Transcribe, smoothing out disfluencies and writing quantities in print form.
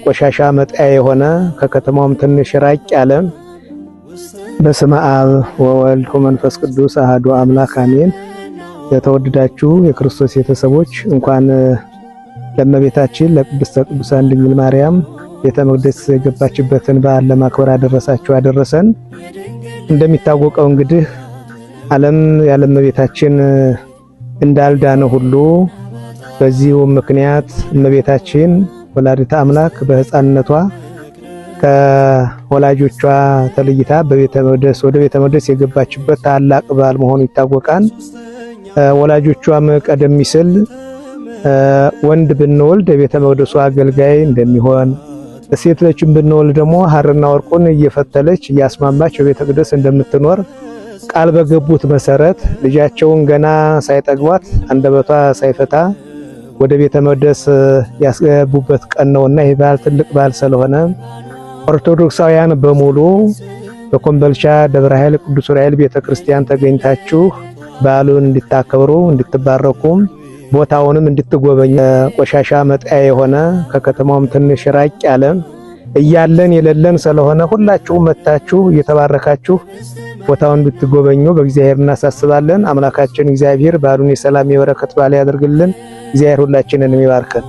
ቆሻሻ መጣያ የሆነ ከከተማውም ትንሽ ራቅ ያለ በስመ አብ ወወልድ ወመንፈስ ቅዱስ አሐዱ አምላክ አሜን። የተወደዳችሁ የክርስቶስ ቤተሰቦች እንኳን ለእመቤታችን ለቅድስተ ቅዱሳን ድንግል ማርያም ቤተ መቅደስ የገባችበትን በዓል ለማክበር አደረሳችሁ አደረሰን። እንደሚታወቀው እንግዲህ ዓለም ያለ እመቤታችን እንዳልዳነ ሁሉ በዚሁ ምክንያት እመቤታችን ወላዲተ አምላክ በሕፃንነቷ ከወላጆቿ ተለይታ ወደ ቤተ መቅደስ የገባችበት ታላቅ በዓል መሆኑ ይታወቃል። ወላጆቿም ቀደም ሲል ወንድ ብንወልድ የቤተ መቅደሱ አገልጋይ እንደሚሆን፣ ሴት ልጅም ብንወልድ ደግሞ ሐርና ወርቁን እየፈተለች እያስማማች በቤተ መቅደስ እንደምትኖር ቃል በገቡት መሰረት ልጃቸውን ገና ሳይጠግቧት አንደበቷ ሳይፈታ ወደ ቤተ መቅደስ ያስገቡበት ቀን ነውና ይህ በዓል ትልቅ በዓል ስለሆነ ኦርቶዶክሳውያን በሙሉ በኮምቦልቻ ደብረ ኃይል ቅዱስ ዑራኤል ቤተክርስቲያን ተገኝታችሁ በዓሉን እንድታከብሩ እንድትባረኩ ቦታውንም እንድትጎበኙ ቆሻሻ መጣያ የሆነ ከከተማውም ትንሽ ራቅ ያለ እያለን የሌለን ስለሆነ ሁላችሁም መጣችሁ እየተባረካችሁ ቦታውን እንድትጎበኙ በእግዚአብሔር እናሳስባለን። አምላካችን እግዚአብሔር በዓሉን የሰላም የበረከት በዓል ያደርግልን። እግዚአብሔር ሁላችንን ይባርከን።